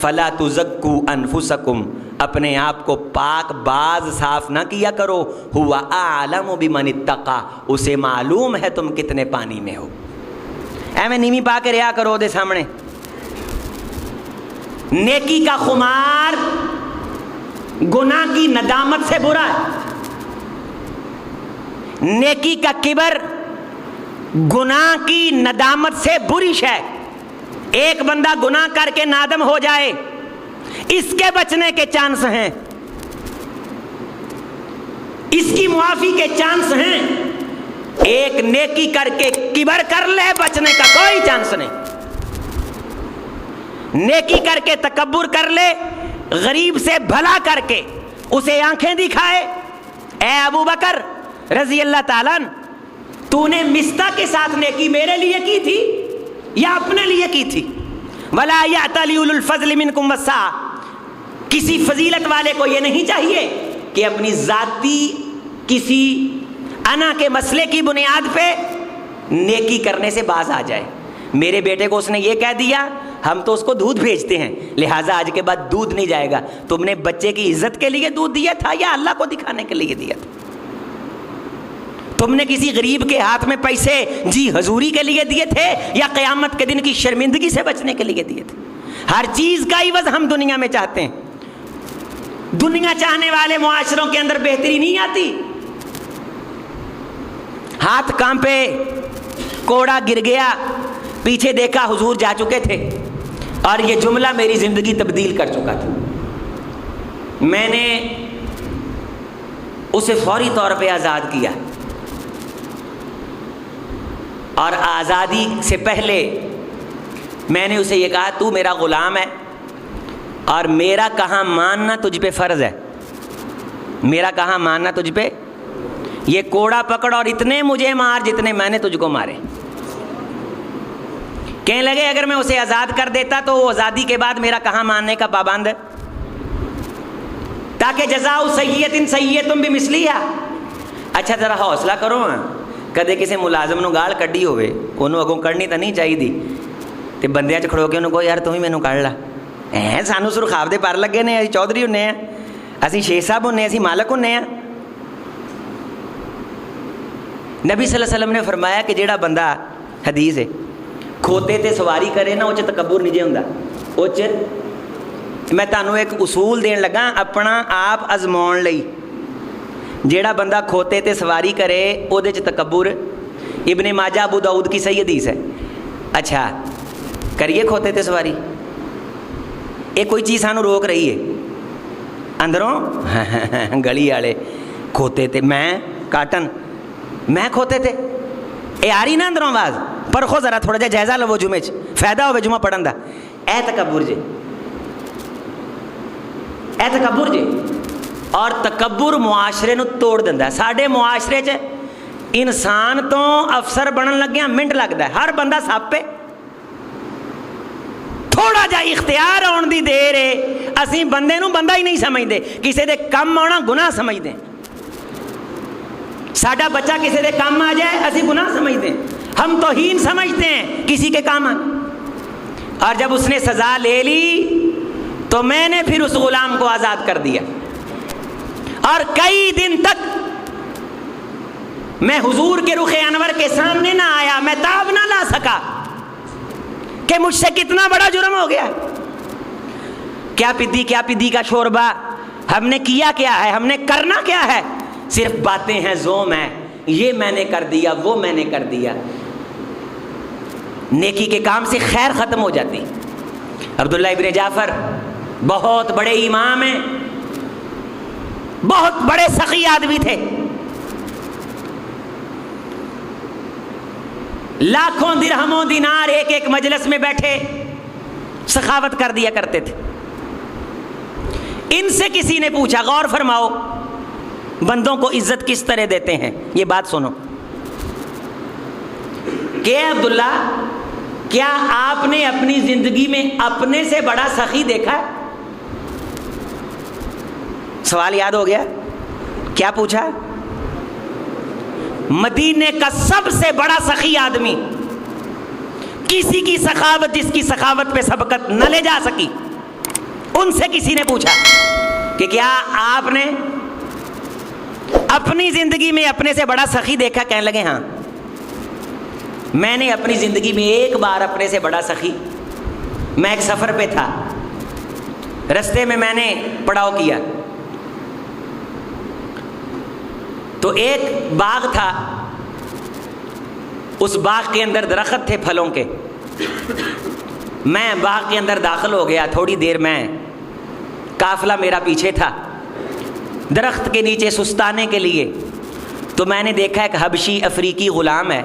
فلا تزکو انفسکم، اپنے آپ کو پاک باز صاف نہ کیا کرو، ہوا اعلم بمن اتقی، اسے معلوم ہے تم کتنے پانی میں ہو۔ ایویں نیوی پا کے رہا کرو دے سامنے۔ نیکی کا خمار گناہ کی ندامت سے برا ہے، نیکی کا کبر گناہ کی ندامت سے بری شے۔ ایک بندہ گناہ کر کے نادم ہو جائے، اس کے بچنے کے چانس ہیں، اس کی معافی کے چانس ہیں۔ ایک نیکی کر کے کبر کر لے، بچنے کا کوئی چانس نہیں۔ نیکی کر کے تکبر کر لے، غریب سے بھلا کر کے اسے آنکھیں دکھائے، اے ابو بکر رضی اللہ تعالیٰ عنہ، تو نے مستہ کے ساتھ نیکی میرے لیے کی تھی یا اپنے لیے کی تھی؟ وَلَا يَأْتَلِ أُولُو الْفَضْلِ مِنْكُمْ وَالسَّعَةِ، کسی فضیلت والے کو یہ نہیں چاہیے کہ اپنی ذاتی کسی انا کے مسئلے کی بنیاد پہ نیکی کرنے سے باز آ جائے۔ میرے بیٹے کو اس نے یہ کہہ دیا، ہم تو اس کو دودھ بھیجتے ہیں، لہٰذا آج کے بعد دودھ نہیں جائے گا۔ تم نے بچے کی عزت کے لیے دودھ دیا تھا یا اللہ کو دکھانے کے لیے دیا تھا؟ تم نے کسی غریب کے ہاتھ میں پیسے جی حضوری کے لیے دیے تھے یا قیامت کے دن کی شرمندگی سے بچنے کے لیے دیے تھے؟ ہر چیز کا عوض ہم دنیا میں چاہتے ہیں۔ دنیا چاہنے والے معاشروں کے اندر بہتری نہیں آتی۔ ہاتھ کانپے، کوڑا گر گیا، پیچھے دیکھا حضور جا چکے تھے اور یہ جملہ میری زندگی تبدیل کر چکا تھا۔ میں نے اسے فوری طور پہ آزاد کیا، اور آزادی سے پہلے میں نے اسے یہ کہا، تو میرا غلام ہے اور میرا کہاں ماننا تجھ پہ فرض ہے، میرا کہاں ماننا تجھ پہ۔ یہ کوڑا پکڑ اور اتنے مجھے مار جتنے میں نے تجھ کو مارے۔ کہنے لگے اگر میں اسے آزاد کر دیتا تو وہ آزادی کے بعد میرا کہاں ماننے کا پابند ہے، تاکہ جزاؤ سیئۃ سیئۃ بمثلھا۔ اچھا ذرا حوصلہ کرو ہاں، کدے کسی ملازم نو گال کڈی ہوے، انہوں اگوں کڈنی تو نہیں چاہیے تے بندیاں چ کھڑو کے انہوں کو یار تم ہی مینوں کڈ لا، سانوں سرخاب دے پر لگے نے، اسی چودھری ہونے ہیں، اسی شیخ صاحب ہونے، اسی مالک ہونے ہیں۔ نبی صلی اللہ علیہ وسلم نے فرمایا کہ جیڑا بندہ، حدیث ہے، کھوتے تے سواری کرے نا، وہ چ تکبر نہیں جے ہوندا۔ وہ چ میں تانوں ایک اصول دین لگا اپنا آپ ازماؤن لئی۔ جیڑا بندہ کھوتے تے سواری کرے او دے چ تکبر، ابن ماجہ ابو داؤد کی صحیح حدیث ہے۔ اچھا کریے کھوتے تے سواری، ایک کوئی چیز سانوں روک رہی ہے اندروں، گلی والے کھوتے تے، میں کاٹن، میں کھوتے تے، اے آ رہی نا اندروں آواز، پرکھو ذرا تھوڑا جا جائزہ لو جمعے چ، فائدہ ہوے جمعہ پڑھن دا۔ اے تکبر جے، اے تکبر جے۔ اور تکبر معاشرے نو توڑ دیندا ہے۔ ساڈے معاشرے چ انسان تو افسر بنن لگیا منٹ لگتا ہے، ہر بندہ سب پہ تھوڑا جا اختیار آن دی دیر ہے، اسی بندے نو بندہ ہی نہیں سمجھتے، کسی دے کم آنا گناہ سمجھتے ہیں۔ ساڈا بچہ کسی دے کام آ جائے اسی گناہ سمجھتے ہیں، ہم توہین سمجھتے ہیں کسی کے کام آ۔ اور جب اس نے سزا لے لی تو میں نے پھر اس غلام کو آزاد کر دیا، اور کئی دن تک میں حضور کے رخ انور کے سامنے نہ آیا، میں تاب نہ لا سکا کہ مجھ سے کتنا بڑا جرم ہو گیا۔ کیا پدی کا شوربہ، ہم نے کیا کیا ہے، ہم نے کرنا کیا ہے؟ صرف باتیں ہیں، زوم ہے، یہ میں نے کر دیا، وہ میں نے کر دیا۔ نیکی کے کام سے خیر ختم ہو جاتی۔ عبداللہ ابن جعفر بہت بڑے امام ہیں، بہت بڑے سخی آدمی تھے، لاکھوں درہموں دینار ایک ایک مجلس میں بیٹھے سخاوت کر دیا کرتے تھے۔ ان سے کسی نے پوچھا، غور فرماؤ بندوں کو عزت کس طرح دیتے ہیں، یہ بات سنو کہ عبداللہ کیا آپ نے اپنی زندگی میں اپنے سے بڑا سخی دیکھا ہے؟ سوال یاد ہو گیا؟ کیا پوچھا؟ مدینے کا سب سے بڑا سخی آدمی، کسی کی سخاوت جس کی سخاوت پہ سبقت نہ لے جا سکی، ان سے کسی نے پوچھا کہ کیا آپ نے اپنی زندگی میں اپنے سے بڑا سخی دیکھا؟ کہنے لگے ہاں، میں نے اپنی زندگی میں ایک بار اپنے سے بڑا سخی، میں ایک سفر پہ تھا، رستے میں نے پڑاؤ کیا تو ایک باغ تھا، اس باغ کے اندر درخت تھے پھلوں کے، میں باغ کے اندر داخل ہو گیا، تھوڑی دیر میں قافلہ میرا پیچھے تھا، درخت کے نیچے سستانے کے لیے، تو میں نے دیکھا ایک حبشی افریقی غلام ہے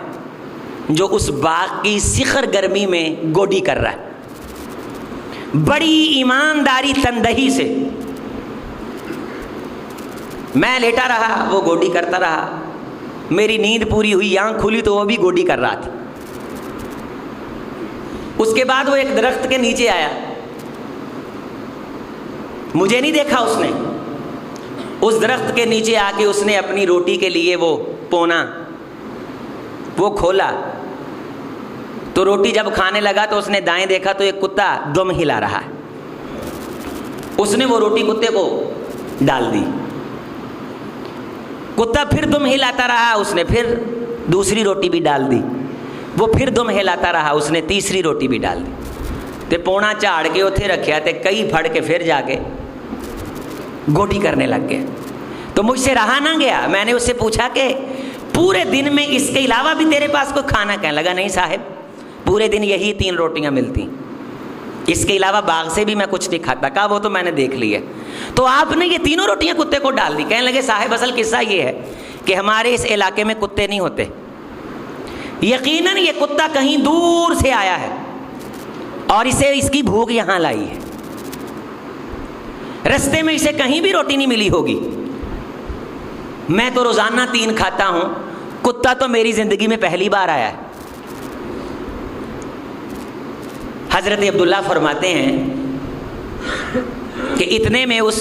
جو اس باغ کی سخر گرمی میں گوڈی کر رہا ہے، بڑی ایمانداری تندہی سے۔ میں لیٹا رہا، وہ گوڈی کرتا رہا، میری نیند پوری ہوئی، آنکھ کھلی تو وہ بھی گوڈی کر رہا تھا۔ اس کے بعد وہ ایک درخت کے نیچے آیا، مجھے نہیں دیکھا اس نے، اس درخت کے نیچے آ کے اس نے اپنی روٹی کے لیے وہ پونا وہ کھولا، تو روٹی جب کھانے لگا تو اس نے دائیں دیکھا تو ایک کتا دم ہلا رہا ہے، اس نے وہ روٹی کتے کو ڈال دی، کتا پھر دم ہلاتا رہا، اس نے پھر دوسری روٹی بھی ڈال دی، وہ پھر دم ہلاتا رہا، اس نے تیسری روٹی بھی ڈال دی، تے پونا جھاڑ کے اتھے رکھیا تے کئی پھڑ کے پھر جا کے گوڈی کرنے لگ گیا۔ تو مجھ سے رہا نہ گیا، میں نے اس سے پوچھا کہ پورے دن میں اس کے علاوہ بھی تیرے پاس کوئی کھانا؟ کہنے لگا نہیں صاحب، پورے دن یہی 3 روٹیاں ملتی، اس کے علاوہ باغ سے بھی میں کچھ نہیں کھاتا۔ کہا وہ تو میں نے دیکھ لی ہے، تو آپ نے یہ 3 روٹیاں کتے کو ڈال دی؟ کہنے لگے صاحب اصل قصہ یہ ہے کہ ہمارے اس علاقے میں کتے نہیں ہوتے، یقیناً یہ کتا کہیں دور سے آیا ہے اور اسے اس کی بھوک یہاں لائی ہے، رستے میں اسے کہیں بھی روٹی نہیں ملی ہوگی، میں تو روزانہ 3 کھاتا ہوں، کتا تو میری زندگی میں پہلی بار آیا ہے۔ حضرت عبداللہ فرماتے ہیں کہ اتنے میں اس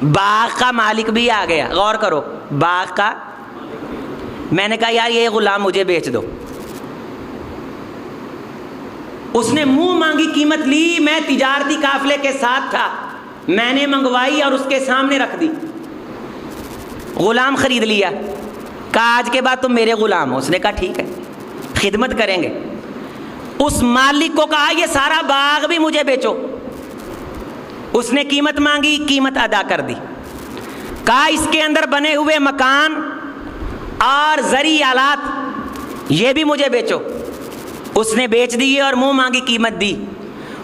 باغ کا مالک بھی آ گیا، غور کرو، باغ کا، میں نے کہا یار یہ غلام مجھے بیچ دو، اس نے منہ مانگی قیمت لی، میں تجارتی قافلے کے ساتھ تھا، میں نے منگوائی اور اس کے سامنے رکھ دی، غلام خرید لیا، کہا آج کے بعد تم میرے غلام ہو، اس نے کہا ٹھیک ہے خدمت کریں گے۔ اس مالک کو کہا یہ سارا باغ بھی مجھے بیچو، اس نے قیمت مانگی، قیمت ادا کر دی، کہا اس کے اندر بنے ہوئے مکان اور زرعی آلات یہ بھی مجھے بیچو، اس نے بیچ دیے اور منہ مانگی قیمت دی،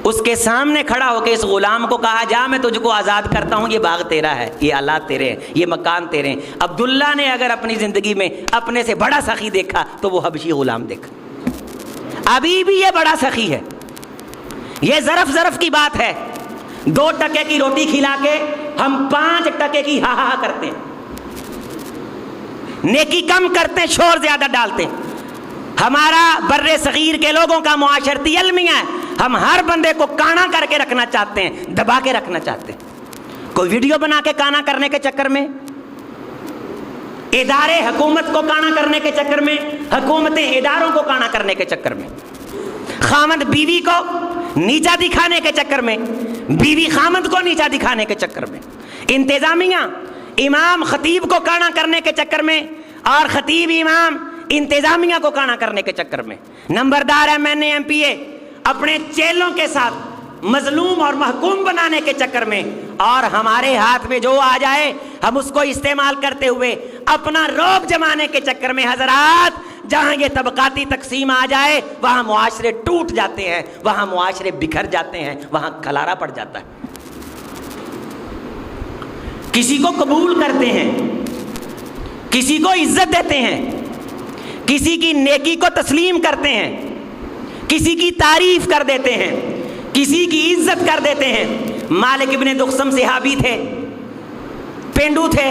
اس کے سامنے کھڑا ہو کے اس غلام کو کہا جا میں تجھ کو آزاد کرتا ہوں، یہ باغ تیرا ہے، یہ آلات تیرے ہیں، یہ مکان تیرے ہیں۔ عبداللہ نے اگر اپنی زندگی میں اپنے سے بڑا سخی دیکھا تو وہ حبشی غلام دیکھا، ابھی بھی یہ بڑا سخی ہے۔ یہ ظرف کی بات ہے، 2 ٹکے کی روٹی کھلا کے ہم 5 ٹکے کی ہا ہا کرتے ہیں، نیکی کم کرتے ہیں، شور زیادہ ڈالتے ہیں۔ ہمارا بر صغیر کے لوگوں کا معاشرتی المیہ ہے، ہم ہر بندے کو کانا کر کے رکھنا چاہتے ہیں، دبا کے رکھنا چاہتے ہیں۔ کوئی ویڈیو بنا کے کانا کرنے کے چکر میں، ادارے حکومت کو کانا کرنے کے چکر میں، حکومتیں اداروں کو کانا کرنے کے چکر میں، خامد بیوی کو نیچا دکھانے کے چکر میں، بیوی خامد کو نیچا دکھانے کے چکر میں، انتظامیہ امام خطیب کو کانا کرنے کے چکر میں اور خطیب امام انتظامیہ کو کانا کرنے کے چکر میں، نمبردار MNA MPA اپنے چیلوں کے ساتھ مظلوم اور محکوم بنانے کے چکر میں، اور ہمارے ہاتھ میں جو آ جائے ہم اس کو استعمال کرتے ہوئے اپنا رعب جمانے کے چکر میں۔ حضرات جہاں یہ طبقاتی تقسیم آ جائے وہاں معاشرے ٹوٹ جاتے ہیں، وہاں معاشرے بکھر جاتے ہیں، وہاں کھلارا پڑ جاتا ہے۔ کسی کو قبول کرتے ہیں، کسی کو عزت دیتے ہیں، کسی کی نیکی کو تسلیم کرتے ہیں، کسی کی تعریف کر دیتے ہیں، کسی کی عزت کر دیتے ہیں۔ مالک ابن دخشم صحابی تھے، پینڈو تھے،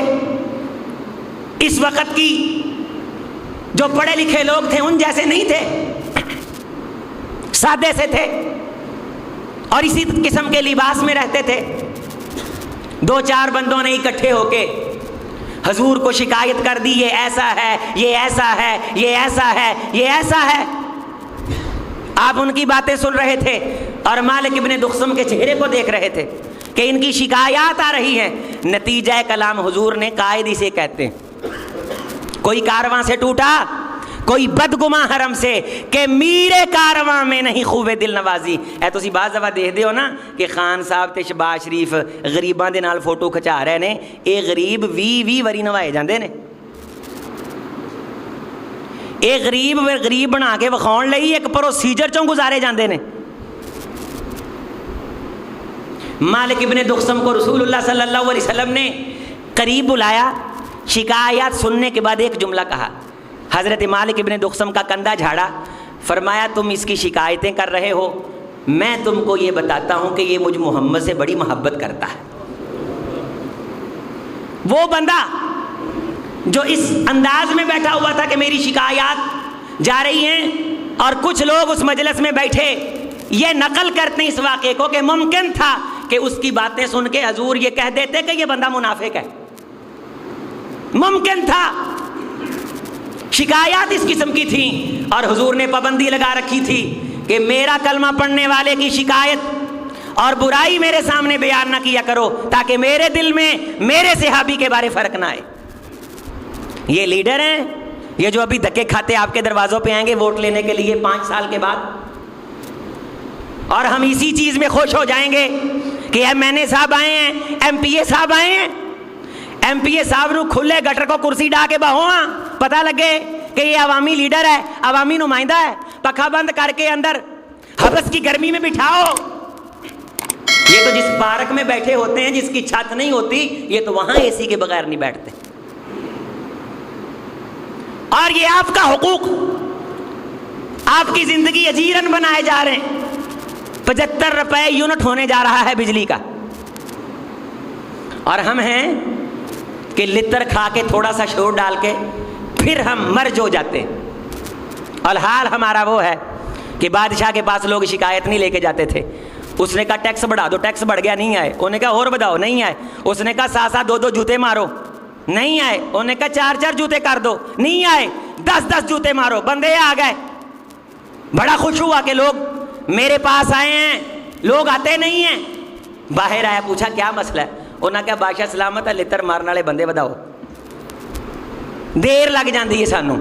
اس وقت کی جو پڑھے لکھے لوگ تھے ان جیسے نہیں تھے، سادے سے تھے اور اسی قسم کے لباس میں رہتے تھے۔ 2-4 بندوں نے اکٹھے ہو کے حضور کو شکایت کر دی، یہ ایسا ہے، یہ ایسا ہے، یہ ایسا ہے، یہ ایسا ہے۔ آپ ان کی باتیں سن رہے تھے، اور مالک ابن دخشم کے چہرے کو دیکھ رہے تھے کہ ان کی شکایات آ رہی ہیں. نتیجہ کلام حضور نے قائد اسے کہتے ہیں. کوئی کارواں سے ٹوٹا، کوئی بدگماں حرم سے کہ میرے کارواں میں نہیں خوب دل نوازی. اے تسی بعض دفعہ دیکھتے ہو نا کہ خان صاحب تے شہباز شریف غریباں دے نال فوٹو کھچا رہے نے، اے غریب 20 واری نوائے جاندے نے. اے غریب بنا کے وکھاؤن لئی ایک پروسیجر چوں گزارے جاندے نے. مالک ابن دخشم کو رسول اللہ صلی اللہ علیہ وسلم نے قریب بلایا، شکایات سننے کے بعد ایک جملہ کہا. حضرت مالک ابن دخشم کا کندھا جھاڑا، فرمایا تم اس کی شکایتیں کر رہے ہو، میں تم کو یہ بتاتا ہوں کہ یہ مجھ محمد سے بڑی محبت کرتا ہے. وہ بندہ جو اس انداز میں بیٹھا ہوا تھا کہ میری شکایات جا رہی ہیں، اور کچھ لوگ اس مجلس میں بیٹھے یہ نقل کرتے ہیں اس واقعے کو کہ ممکن تھا کہ اس کی باتیں سن کے حضور یہ کہہ دیتے کہ یہ بندہ منافق ہے. ممکن تھا. شکایات اس قسم کی تھیں اور حضور نے پابندی لگا رکھی تھی کہ میرا کلمہ پڑھنے والے کی شکایت اور برائی میرے سامنے بیان نہ کیا کرو، تاکہ میرے دل میں میرے صحابی کے بارے فرق نہ آئے. یہ لیڈر ہیں، یہ جو ابھی دھکے کھاتے آپ کے دروازوں پہ آئیں گے ووٹ لینے کے لیے 5 سال کے بعد، اور ہم اسی چیز میں خوش ہو جائیں گے کہ ایم این اے صاحب آئے ہیں، ایم پی اے صاحب آئے ہیں. ایم پی اے صاحب نو کھلے گٹر کو کرسی ڈا کے بہواں پتہ لگے کہ یہ عوامی لیڈر ہے، عوامی نمائندہ ہے. پکھا بند کر کے اندر حبس کی گرمی میں بٹھاؤ. یہ تو جس پارک میں بیٹھے ہوتے ہیں، جس کی چھت نہیں ہوتی، یہ تو وہاں اے سی کے بغیر نہیں بیٹھتے. اور یہ آپ کا حقوق، آپ کی زندگی اجیرن بنائے جا رہے ہیں. 75 روپے یونٹ ہونے جا رہا ہے بجلی کا، اور ہم ہیں کہ لتر کھا کے تھوڑا سا شور ڈال کے پھر ہم مرج ہو جاتے ہیں. اور حال ہمارا وہ ہے کہ بادشاہ کے پاس لوگ شکایت نہیں لے کے جاتے تھے. اس نے کہا ٹیکس بڑھا دو، ٹیکس بڑھ گیا، نہیں آئے. انہوں نے کہا اور بڑھاؤ، نہیں آئے. اس نے کہا 7 2 جوتے مارو، نہیں آئے. انہوں نے کہا 4 جوتے کر دو، نہیں آئے. 10 جوتے مارو، بندے آ گئے. بڑا خوش ہوا کہ لوگ میرے پاس آئے ہیں. لوگ آتے نہیں ہیں. باہر آیا، پوچھا کیا مسئلہ ہے. انہوں نے کہا بادشاہ سلامت ہے، لتر مارن والے بندے بداؤ. دیر لگ جاندی ہے سانو.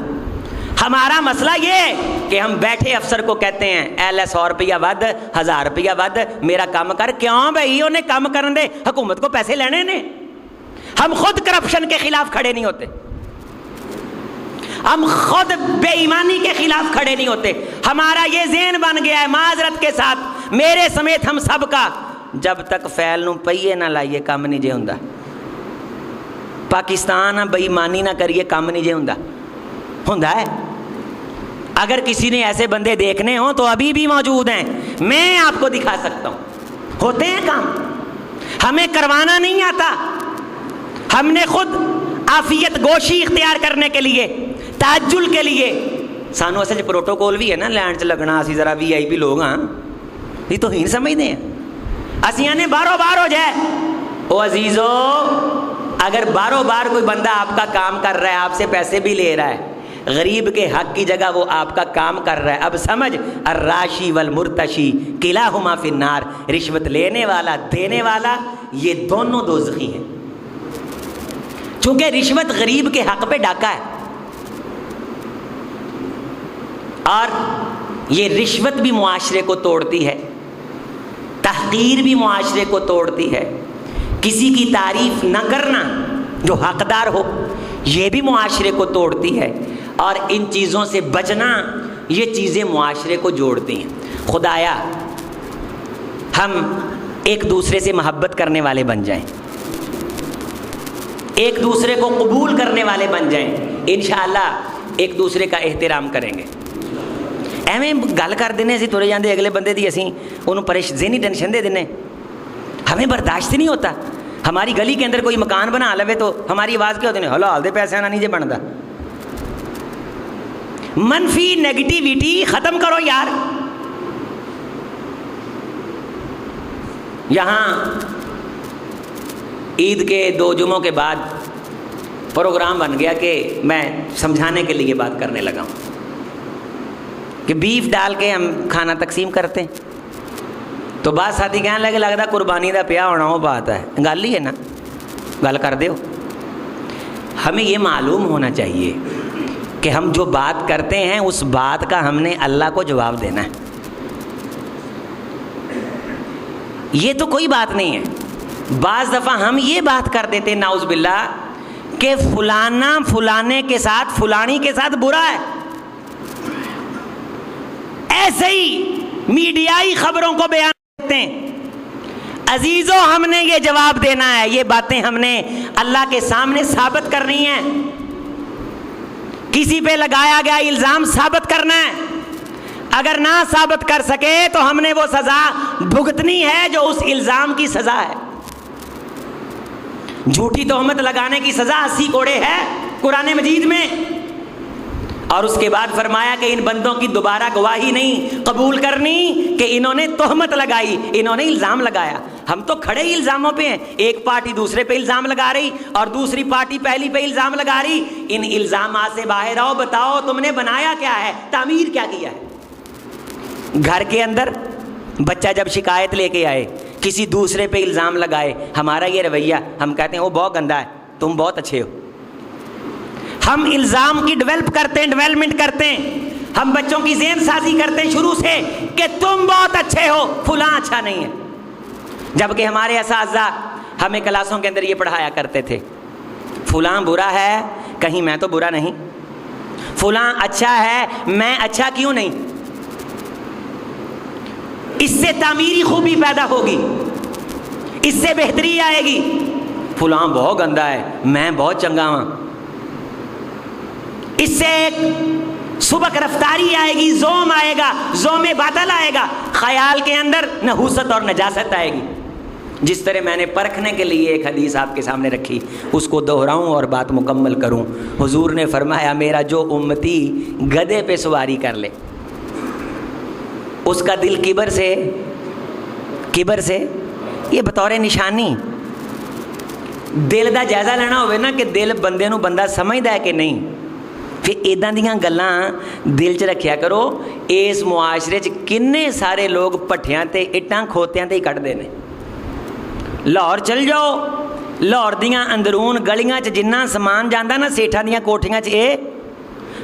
ہمارا مسئلہ یہ ہے کہ ہم بیٹھے افسر کو کہتے ہیں اے لے 100 روپیہ ود، 1000 روپیہ ود، میرا کام کر. کیوں بھائی؟ انہیں کام کرن دے، حکومت کو پیسے لینے نے. ہم خود کرپشن کے خلاف کھڑے نہیں ہوتے، ہم خود بے ایمانی کے خلاف کھڑے نہیں ہوتے. ہمارا یہ ذہن بن گیا ہے، معذرت کے ساتھ میرے سمیت ہم سب کا، جب تک فیل نو پہیے نہ لائیے کام نہیں جے ہوندا. پاکستان بے ایمانی نہ کریے کام نہیں جے ہوندا ہے. اگر کسی نے ایسے بندے دیکھنے ہوں تو ابھی بھی موجود ہیں، میں آپ کو دکھا سکتا ہوں. ہوتے ہیں کام، ہمیں کروانا نہیں آتا. ہم نے خود عافیت گوشی اختیار کرنے کے لیے، تعجل کے لیے، سانو اصل پروٹوکول بھی ہے نا لینڈ چ لگنا. اسی ذرا وی آئی پی لوگ ہاں، یہ تو ہی سمجھتے ہیں. اسیاں نے بارو بار ہو جائے. او عزیزو، اگر بارو بار کوئی بندہ آپ کا کام کر رہا ہے، آپ سے پیسے بھی لے رہا ہے، غریب کے حق کی جگہ وہ آپ کا کام کر رہا ہے، اب سمجھ الراشی والمرتشی کلاہما فی النار. رشوت لینے والا، دینے والا، یہ دونوں دوزخی ہیں. چونکہ رشوت غریب کے حق پہ ڈاکہ ہے، اور یہ رشوت بھی معاشرے کو توڑتی ہے، تحقیر بھی معاشرے کو توڑتی ہے. کسی کی تعریف نہ کرنا جو حقدار ہو، یہ بھی معاشرے کو توڑتی ہے. اور ان چیزوں سے بچنا، یہ چیزیں معاشرے کو جوڑتی ہیں. خدایا ہم ایک دوسرے سے محبت کرنے والے بن جائیں، ایک دوسرے کو قبول کرنے والے بن جائیں. انشاءاللہ ایک دوسرے کا احترام کریں گے. ایویں گل کر دینے اسی ترے جاندے اگلے بندے دی، اسی انہوں ذہنی ٹینشن دے دینے. ہمیں برداشت نہیں ہوتا. ہماری گلی کے اندر کوئی مکان بنا لوے تو ہماری آواز کیا ہوتی ہے؟ حلال دے پیسے نہ نہیں جے بنتا. منفی نیگیٹیویٹی ختم کرو یار. یہاں عید کے 2 جمعوں کے بعد پروگرام بن گیا کہ میں سمجھانے کے لیے بات کرنے لگا ہوں کہ بیف ڈال کے ہم کھانا تقسیم کرتے ہیں. تو بعض ساتھی کہنے لگے لگتا قربانی دا پیا ہونا وہ بات ہے، گل ہی ہے نا، گل کر دیو۔ ہمیں یہ معلوم ہونا چاہیے کہ ہم جو بات کرتے ہیں اس بات کا ہم نے اللہ کو جواب دینا ہے۔ یہ تو کوئی بات نہیں ہے۔ بعض دفعہ ہم یہ بات کر دیتے نعوذ باللہ کہ فلانا فلانے کے ساتھ فلانی کے ساتھ برا ہے، ایسے ہی میڈیائی خبروں کو بیان کرتے ہیں۔ عزیزوں، ہم نے یہ جواب دینا ہے، یہ باتیں ہم نے اللہ کے سامنے ثابت کرنی ہیں۔ کسی پہ لگایا گیا الزام ثابت کرنا ہے، اگر نہ ثابت کر سکے تو ہم نے وہ سزا بھگتنی ہے جو اس الزام کی سزا ہے۔ جھوٹی تہمت لگانے کی سزا 80 کوڑے ہے قرآن مجید میں، اور اس کے بعد فرمایا کہ ان بندوں کی دوبارہ گواہی نہیں قبول کرنی کہ انہوں نے تہمت لگائی، انہوں نے الزام لگایا۔ ہم تو کھڑے ہی الزاموں پہ ہیں، ایک پارٹی دوسرے پہ الزام لگا رہی اور دوسری پارٹی پہلی پہ الزام لگا رہی۔ ان الزامات سے باہر آؤ، بتاؤ تم نے بنایا کیا ہے، تعمیر کیا کیا ہے۔ گھر کے اندر بچہ جب شکایت لے کے آئے، کسی دوسرے پہ الزام لگائے، ہمارا یہ رویہ، ہم کہتے ہیں وہ بہت گندا ہے، تم بہت اچھے ہو۔ ہم الزام کی ڈیولپمنٹ کرتے ہیں، ہم بچوں کی ذہن سازی کرتے ہیں شروع سے کہ تم بہت اچھے ہو، فلاں اچھا نہیں ہے۔ جبکہ ہمارے اساتذہ ہمیں کلاسوں کے اندر یہ پڑھایا کرتے تھے، فلاں برا ہے کہیں میں تو برا نہیں، فلاں اچھا ہے میں اچھا کیوں نہیں۔ اس سے تعمیری خوبی پیدا ہوگی، اس سے بہتری آئے گی۔ فلاں بہت گندا ہے میں بہت چنگا ہوں، اس سے ایک سبک رفتاری آئے گی، زوم آئے گا، زوم باطل آئے گا، خیال کے اندر نحوست اور نجاست آئے گی۔ جس طرح میں نے پرکھنے کے لیے ایک حدیث آپ کے سامنے رکھی، اس کو دہراؤں اور بات مکمل کروں۔ حضور نے فرمایا میرا جو امتی گدھے پہ سواری کر لے، اس کا دل کبر سے یہ بطور نشانی دل دا جائزہ لینا ہوئے نا کہ دل بندے نو بندہ سمجھدا ہے کہ نہیں، پھر ایداں دیاں گلاں دل چ رکھیا کرو۔ اس معاشرے چ کنے سارے لوگ پٹھیاں تے اٹاں کھوتیاں تے ہی کٹدے نے۔ لاہور چل جاؤ، لاہور دیاں اندرون گلیاں چ جنہ سامان جاندا نا سیٹھاں دیاں کوٹھیاں چ اے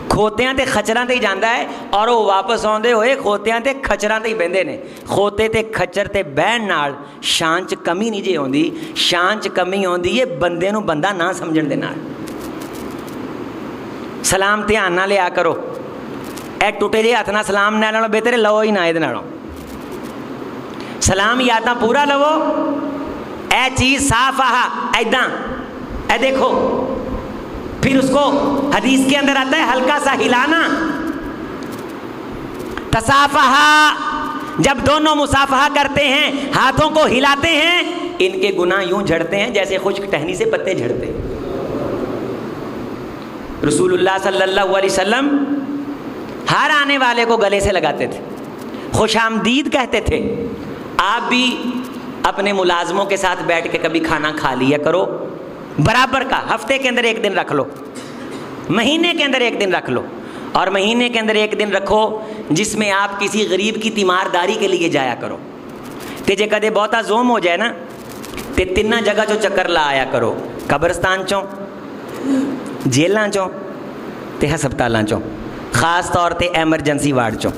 کھوتیاں تے کھچراں تے ہی جاندا ہے، اور وہ واپس آندے ہوئے کھوتیاں تے کھچراں تے ہی بہندے نے۔ کھوتے تے کھچر تے بہن نال شان چ کمی نہیں جے ہوندی، شان چ کمی ہوندی ہے بندے نو بندہ نہ سمجھن دے نال۔ سلام دھیان نہ لیا کرو، اے ٹوٹے جے ہاتھ نال سلام لینے نالوں بہتر لو ہی نہ اے نالوں۔ سلام یا تاں پورا لو، اے چیز صاف آہا ایداں، اے دیکھو، پھر اس کو حدیث کے اندر آتا ہے ہلکا سا ہلانا۔ تصافحہ، جب دونوں مصافحہ کرتے ہیں ہاتھوں کو ہلاتے ہیں، ان کے گناہ یوں جھڑتے ہیں جیسے خشک ٹہنی سے پتے جھڑتے ہیں۔ رسول اللہ صلی اللہ علیہ وسلم ہر آنے والے کو گلے سے لگاتے تھے، خوش آمدید کہتے تھے۔ آپ بھی اپنے ملازموں کے ساتھ بیٹھ کے کبھی کھانا کھا لیا کرو، برابر کا، ہفتے کے اندر ایک دن رکھ لو، مہینے کے اندر ایک دن رکھ لو، اور مہینے کے اندر ایک دن رکھو جس میں آپ کسی غریب کی تیمارداری کے لیے جایا کرو۔ تے جے کدے بہتا زوم ہو جائے نا تے تینہ جگہ چو چکر لا آیا کرو، قبرستان چوں، جیلاں چوں تے ہسپتالاں چوں، خاص طور تے ایمرجنسی وارڈ چوں۔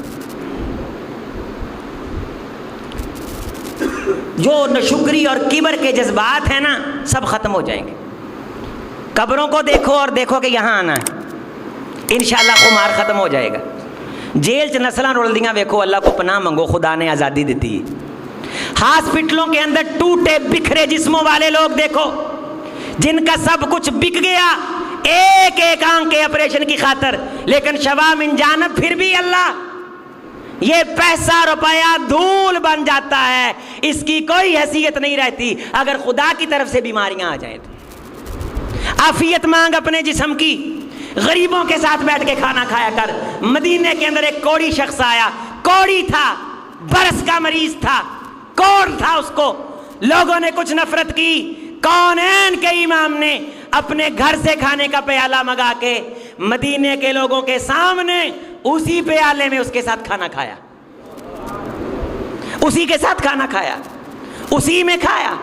جو نشکری اور کبر کے جذبات ہیں نا سب ختم ہو جائیں گے۔ قبروں کو دیکھو اور دیکھو کہ یہاں آنا ہے، انشاءاللہ خمار ختم ہو جائے گا۔ جیل چ نسلاں رول دیاں ویکھو، اللہ کو پناہ منگو، خدا نے آزادی دیتی ہے۔ ہاسپٹلوں کے اندر ٹوٹے بکھرے جسموں والے لوگ دیکھو جن کا سب کچھ بک گیا ایک ایک آنکھ کے آپریشن کی خاطر، لیکن شوا من جانب پھر بھی اللہ، یہ پیسہ روپیہ دھول بن جاتا ہے، اس کی کوئی حیثیت نہیں رہتی اگر خدا کی طرف سے بیماریاں آ جائیں تو۔ عافیت مانگ اپنے جسم کی، غریبوں کے ساتھ بیٹھ کے کھانا کھایا کر۔ مدینے کے اندر ایک کوڑی شخص آیا، کوڑی تھا، برس کا مریض تھا، کوڑ تھا اس کو، لوگوں نے کچھ نفرت کی، کونین کے امام نے اپنے گھر سے کھانے کا پیالہ منگا کے مدینے کے لوگوں کے سامنے اسی پیالے میں اس کے ساتھ کھانا کھایا۔ اسی کے ساتھ کھانا کھایا، اسی میں کھایا۔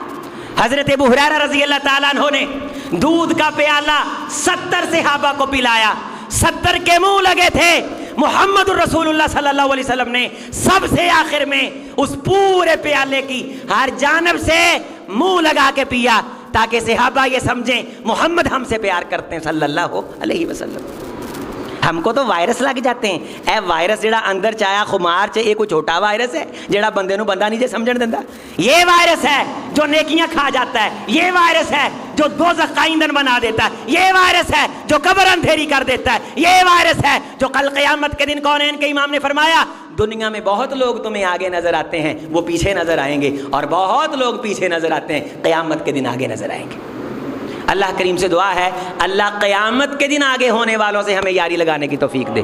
حضرت ابو ہریرہ رضی اللہ تعالیٰ عنہ نے دودھ کا پیالہ 70 صحابہ کو پلایا، 70 کے منہ لگے تھے، محمد الرسول اللہ صلی اللہ علیہ وسلم نے سب سے آخر میں اس پورے پیالے کی ہر جانب سے منہ لگا کے پیا تاکہ صحابہ یہ سمجھیں محمد ہم سے پیار کرتے ہیں صلی اللہ علیہ وسلم۔ ہم کو تو وائرس لگ جاتے ہیں، اے وائرس جڑا اندر چایا خمار چ یہ کوئی چھوٹا وائرس ہے جڑا بندے نو بندہ نہیں جے سمجھن دیندا، یہ وائرس ہے جو نیکیاں کھا جاتا ہے، یہ وائرس ہے جو دوزخ کا ایندھن بنا دیتا ہے، یہ وائرس ہے جو قبر اندھیری کر دیتا ہے، یہ وائرس ہے جو کل قیامت کے دن کونین کے امام نے فرمایا دنیا میں بہت لوگ تمہیں آگے نظر آتے ہیں وہ پیچھے نظر آئیں گے، اور بہت لوگ پیچھے نظر آتے ہیں قیامت کے دن آگے نظر آئیں گے۔ اللہ کریم سے دعا ہے اللہ قیامت کے دن آگے ہونے والوں سے ہمیں یاری لگانے کی توفیق دے۔